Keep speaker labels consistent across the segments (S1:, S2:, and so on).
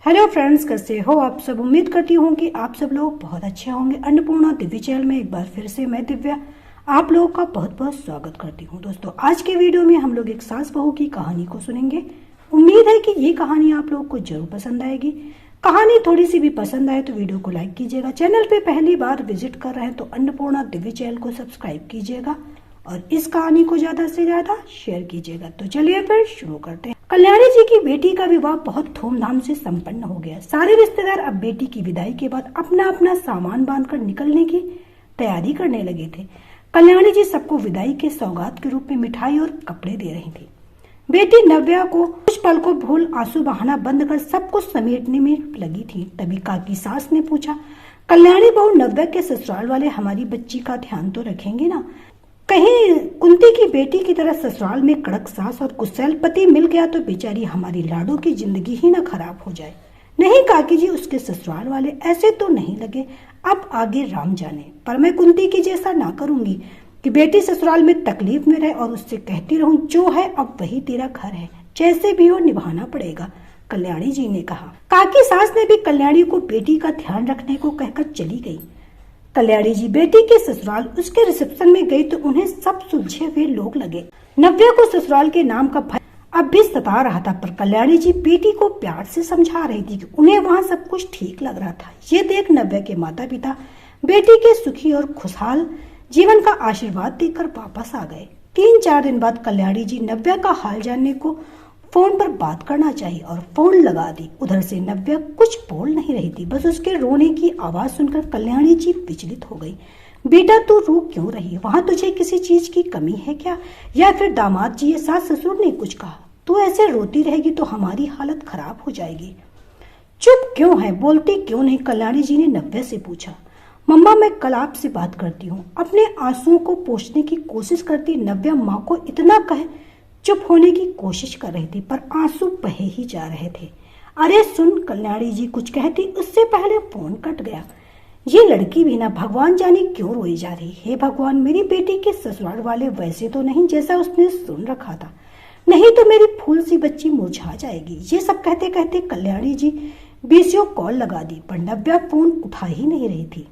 S1: Hello friends, कैसे हो आप सब। उम्मीद करती हूँ कि आप सब लोग बहुत अच्छे होंगे। अन्नपूर्णा दिव्य चैनल में एक बार फिर से मैं दिव्या आप लोगों का बहुत बहुत स्वागत करती हूँ। दोस्तों, आज के वीडियो में हम लोग एक सास बहू की कहानी को सुनेंगे। उम्मीद है कि ये कहानी आप लोगों को जरूर पसंद आएगी। कहानी थोड़ी सी भी पसंद आए तो वीडियो को लाइक कीजिएगा। चैनल पे पहली बार विजिट कर रहे हैं तो अन्नपूर्णा दिव्य चैनल को सब्सक्राइब कीजिएगा और इस कहानी को ज्यादा से ज्यादा शेयर कीजिएगा। तो चलिए फिर शुरू करते हैं। कल्याणी जी की बेटी का विवाह बहुत धूमधाम से संपन्न हो गया। सारे रिश्तेदार अब बेटी की विदाई के बाद अपना अपना सामान बांधकर निकलने की तैयारी करने लगे थे। कल्याणी जी सबको विदाई के सौगात के रूप में मिठाई और कपड़े दे रही थी। बेटी नव्या को कुछ पल को भूल आंसू बहाना बंद कर सब कुछ समेटने में लगी थी। तभी काकी सास ने पूछा, कल्याणी बहू, नव्या के ससुराल वाले हमारी बच्ची का ध्यान तो रखेंगे ना? कहीं कुंती की बेटी की तरह ससुराल में कड़क सास और कुशल पति मिल गया तो बेचारी हमारी लाडो की जिंदगी ही ना खराब हो जाए। नहीं काकी जी, उसके ससुराल वाले ऐसे तो नहीं लगे। अब आगे राम जाने, पर मैं कुंती की जैसा ना करूंगी कि बेटी ससुराल में तकलीफ में रहे और उससे कहती रहूं जो है अब वही तेरा घर है, जैसे भी हो निभाना पड़ेगा, कल्याणी जी ने कहा। काकी सास ने भी कल्याणी को बेटी का ध्यान रखने को कहकर चली गई। कल्याणी जी बेटी के ससुराल उसके रिसेप्शन में गई तो उन्हें सब सुलझे हुए लोग लगे। नव्या को ससुराल के नाम का भय अब भी सता रहा था, पर कल्याणी जी बेटी को प्यार से समझा रही थी कि उन्हें वहाँ सब कुछ ठीक लग रहा था। ये देख नव्या के माता पिता बेटी के सुखी और खुशहाल जीवन का आशीर्वाद देकर वापस आ गए। 3-4 दिन बाद कल्याणी जी नव्या का हाल जानने को फोन पर बात करना चाहिए और फोन लगा दी। उधर से नव्या कुछ बोल नहीं रही थी, बस उसके रोने की आवाज सुनकर कल्याणी जी विचलित हो गई। बेटा, तू रो क्यों रही? वहां तुझे किसी चीज की कमी है क्या? या फिर दामाद जी या सास ससुर ने कुछ कहा? तू ऐसे रोती रहेगी तो हमारी हालत खराब हो जाएगी। चुप क्यों है, बोलती क्यों नहीं? कल्याणी जी ने नव्या से पूछा। मम्मा, मैं कल आपसे बात करती हूँ। अपने आंसुओं को पोंछने की कोशिश करती नव्या माँ को इतना कहे चुप होने की कोशिश कर रही थी, पर आंसू बहे ही जा रहे थे। अरे सुन, कल्याणी जी कुछ कहती उससे पहले फोन कट गया। ये लड़की भी ना भगवान जाने क्यों रोई जा रही। हे भगवान, मेरी बेटी के ससुराल वाले वैसे तो नहीं जैसा उसने सुन रखा था, नहीं तो मेरी फूल सी बच्ची मुरझा जाएगी। ये सब कहते कहते कल्याणी जी बीसियों कॉल लगा दी, पर नव्या फोन उठा ही नहीं रही थी।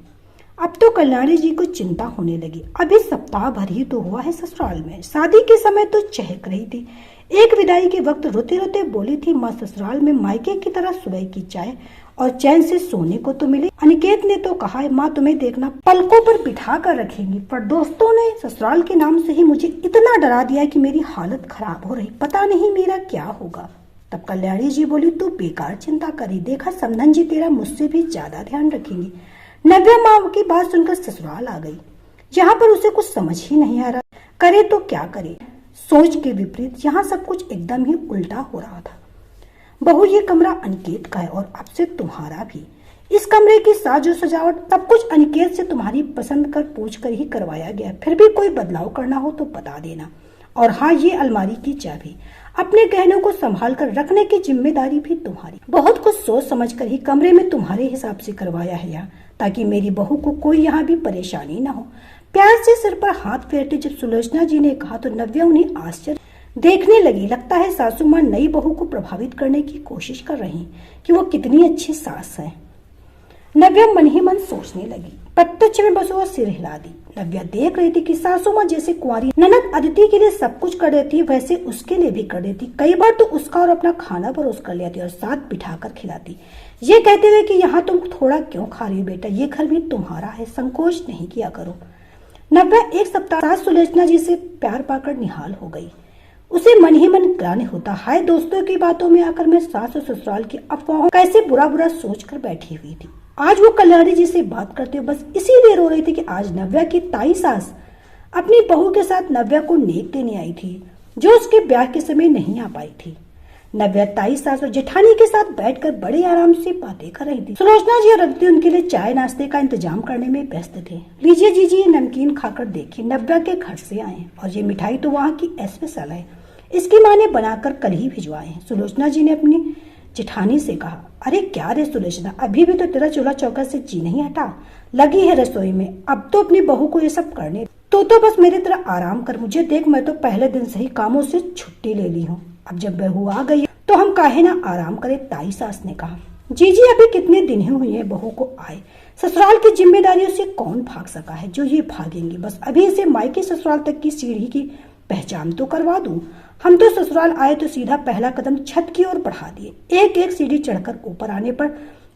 S1: अब तो कल्याणी जी को चिंता होने लगी। अभी सप्ताह भर ही तो हुआ है ससुराल में, शादी के समय तो चहक रही थी। एक विदाई के वक्त रोते रोते बोली थी, माँ ससुराल में मायके की तरह सुबह की चाय और चैन से सोने को तो मिले। अनिकेत ने तो कहा है माँ तुम्हें देखना पलकों पर बिठा कर रखेंगी, पर दोस्तों ने ससुराल के नाम से ही मुझे इतना डरा दिया कि मेरी हालत खराब हो रही, पता नहीं मेरा क्या होगा। तब कल्याणी जी बोली, तू बेकार चिंता करी, देखा समधन जी तेरा मुझसे भी ज्यादा ध्यान रखेंगी। नव्या माँ की बात सुनकर ससुराल आ गई। यहाँ पर उसे कुछ समझ ही नहीं आ रहा, करे तो क्या करे। सोच के विपरीत यहाँ सब कुछ एकदम ही उल्टा हो रहा था। बहू, ये कमरा अनिकेत का है और अब से तुम्हारा भी। इस कमरे की साजो सजावट सब कुछ अनिकेत से तुम्हारी पसंद कर पूछ कर ही करवाया गया। फिर भी कोई बदलाव करना हो तो बता देना। और हाँ, ये अलमारी की चाबी, अपने गहनों को संभाल कर रखने की जिम्मेदारी भी तुम्हारी। बहुत कुछ सोच समझ कर ही कमरे में तुम्हारे हिसाब से करवाया है यहाँ, ताकि मेरी बहू को कोई यहाँ भी परेशानी न हो। प्यार से सिर पर हाथ फेरते जब सुलोचना जी ने कहा तो नव्या उन्हें आश्चर्य देखने लगी। लगता है सासू माँ नई बहू को प्रभावित करने की कोशिश कर रही कि वो कितनी अच्छी सास है। नव्या मन ही मन सोचने लगी। प्रत्यक्ष में बस वो सिर हिला दी। नव्या देख रही थी कि सासू माँ जैसे कुंवारी ननद अदिति के लिए सब कुछ कर देती वैसे उसके लिए भी कर देती। कई बार तो उसका और अपना खाना परोस कर लेती और साथ बिठाकर खिलाती, ये कहते हुए कि यहाँ तुम थोड़ा क्यों खा रही हो बेटा, ये घर भी तुम्हारा है, संकोच नहीं किया करो। नव्या एक सप्ताह सास सुलोचना जी से प्यार पाकर निहाल हो गई। उसे मन ही मन ग्लानि होता, हाय दोस्तों की बातों में आकर मैं सास और ससुराल की अफवाहों कैसे बुरा बुरा सोच कर बैठी हुई थी। आज वो कल्याणी जी से बात करते हुए बस इसीलिए रो रही थी कि आज नव्या की ताई सास अपनी बहू के साथ नव्या को नेक देने आई थी, जो उसके ब्याह के समय नहीं आ पाई थी। नव्या ताई सास और जेठानी के साथ बैठकर बड़े आराम से बातें कर रही थी। सुलोचना जी और अदिति उनके लिए चाय नाश्ते का इंतजाम करने में व्यस्त थे। लीजिए जीजी, ये नमकीन खाकर देखिए, नव्या के घर से आए और ये मिठाई तो वहाँ की स्पेशल है, इसकी माँ ने बनाकर कल ही भिजवाए हैं। सुलोचना जी ने अपनी जेठानी से कहा। अरे क्या रे सुलोचना, अभी भी तो तेरा चूल्हा चौका से जी नहीं हटा, लगी है रसोई में। अब तो अपनी बहू को ये सब करने तो बस मेरी तरह आराम कर। मुझे देख, मैं तो पहले दिन से ही कामों से छुट्टी ले ली हूँ। अब जब बहू आ गई तो हम काहे ना आराम करे, ताई सास ने कहा। जीजी अभी कितने दिन ही हुए हैं बहू को आए, ससुराल की जिम्मेदारियों से कौन भाग सका है जो ये भागेंगी। बस अभी इसे मायके ससुराल तक की सीढ़ी की पहचान तो करवा दूं। हम तो ससुराल आए तो सीधा पहला कदम छत की ओर बढ़ा दिए। एक एक सीढ़ी चढ़कर ऊपर आने पर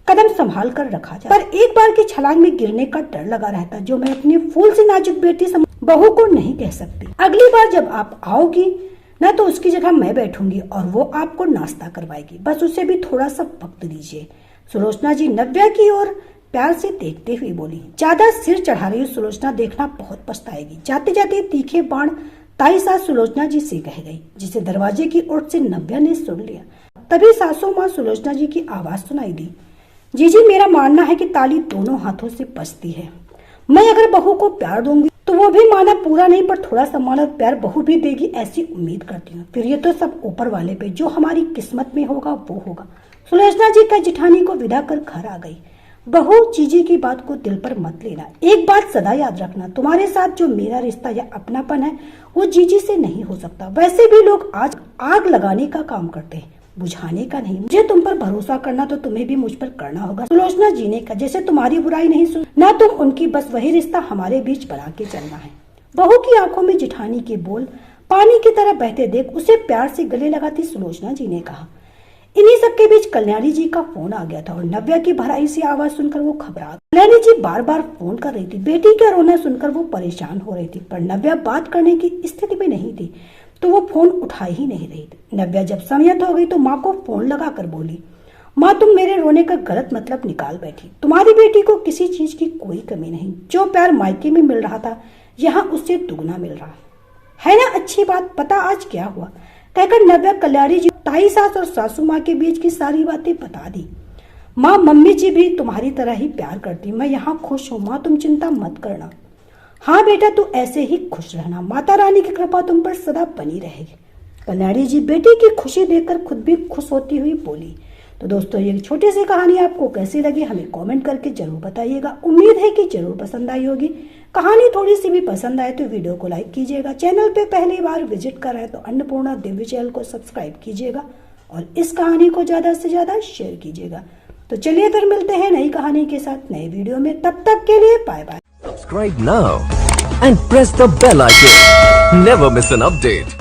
S1: कदम संभाल कर रखा जाए, पर एक बार की छलांग में गिरने का डर लगा रहता, जो मैं अपनी फूल से नाजुक बेटी बहू को नहीं कह सकती। अगली बार जब आप आओगी ना तो उसकी जगह मैं बैठूंगी और वो आपको नाश्ता करवाएगी, बस उसे भी थोड़ा सा वक्त दीजिए। सुलोचना जी नव्या की ओर प्यार से देखते हुए बोली। ज्यादा सिर चढ़ा रही सुलोचना देखना बहुत पछताएगी। जाते जाते तीखे बाण ताई सास सुलोचना जी से कह गई, जिसे दरवाजे की ओर से नव्या ने सुन लिया। तभी सासू माँ सुलोचना जी की आवाज सुनाई दी, जीजी मेरा मानना है कि ताली दोनों हाथों से बजती है। मैं अगर बहू को प्यार दूंगी तो वो भी माना पूरा नहीं पर थोड़ा सम्मान और प्यार बहू भी देगी, ऐसी उम्मीद करती हूँ। फिर ये तो सब ऊपर वाले पे, जो हमारी किस्मत में होगा वो होगा। सुलोचना जी का जिठानी को विदा कर घर आ गई। बहू जीजी की बात को दिल पर मत लेना। एक बात सदा याद रखना, तुम्हारे साथ जो मेरा रिश्ता या अपनापन है वो जीजी से नहीं हो सकता। वैसे भी लोग आज आग लगाने का काम करते हैं, बुझाने का नहीं। मुझे तुम पर भरोसा करना तो तुम्हें भी मुझ पर करना होगा। सुलोचना जी ने कहा, जैसे तुम्हारी बुराई नहीं सुन ना तुम उनकी, बस वही रिश्ता हमारे बीच बना के चलना है। बहू की आंखों में जिठानी के बोल पानी की तरह बहते देख उसे प्यार से गले लगाती सुलोचना जी ने कहा। इन्हीं सबके बीच कल्याणी जी का फोन आ गया था और नव्या की भराई सी आवाज सुनकर वो घबरा गई। कल्याणी जी बार बार फोन कर रही थी। बेटी का रोना सुनकर वो परेशान हो रही थी, पर नव्या बात करने की स्थिति में नहीं थी तो वो फोन उठा ही नहीं रही थी। नव्या जब संयत हो गई तो माँ को फोन लगाकर बोली, माँ तुम मेरे रोने का गलत मतलब निकाल बैठी। तुम्हारी बेटी को किसी चीज की कोई कमी नहीं। जो प्यार मायके में मिल रहा था यहाँ उससे दुगना मिल रहा है ना। अच्छी बात, पता आज क्या हुआ, कहकर नव्या कल्याणी जी ताई सास और सासू माँ के बीच की सारी बातें बता दी। माँ मम्मी जी भी तुम्हारी तरह ही प्यार करती, मैं यहाँ खुश हूँ माँ, तुम चिंता मत करना। हाँ बेटा तू ऐसे ही खुश रहना, माता रानी की कृपा तुम पर सदा बनी रहेगी। कल्याणी जी बेटी की खुशी देखकर खुद भी खुश होती हुई बोली। तो दोस्तों ये छोटी सी कहानी आपको कैसी लगी हमें कमेंट करके जरूर बताइएगा। उम्मीद है कि जरूर पसंद आई होगी। कहानी थोड़ी सी भी पसंद आए तो वीडियो को लाइक कीजिएगा। चैनल पे पहली बार विजिट कर रहे हैं तो अन्नपूर्णा दिव्य चैनल को सब्सक्राइब कीजिएगा और इस कहानी को ज्यादा से ज्यादा शेयर कीजिएगा। तो चलिए फिर मिलते हैं नई कहानी के साथ नए वीडियो में, तब तक के लिए bye bye.
S2: Subscribe now and press the bell icon. Never miss an update.